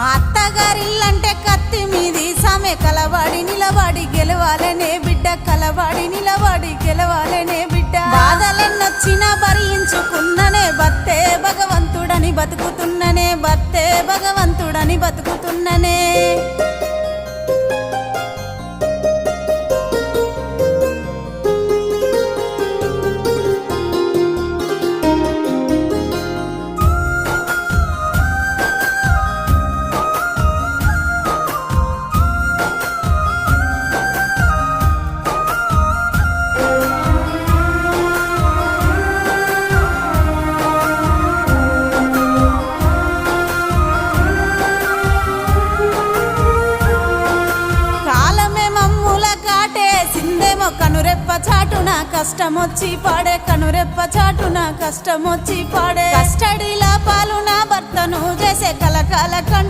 అత్తగారిల్లంటే కత్తి మీది సామె కలవాడి నిలవాడి గెలవాలనే బిడ్డ కలవాడి నిలవాడి గెలవాలనే బిడ్డ బాధలెన్నొచ్చినా భరించుకున్ననే బత్తే భగవంతుడని బతుకుతున్ననే బత్తే భగవంతుడని బతుకుతున్ననే కనురెప్ప చాటున కష్టమొచ్చి పాడే కనురెప్ప చాటున కష్టమొచ్చి పాడే కస్టడీల పాలున భర్తను చేసే కలకాల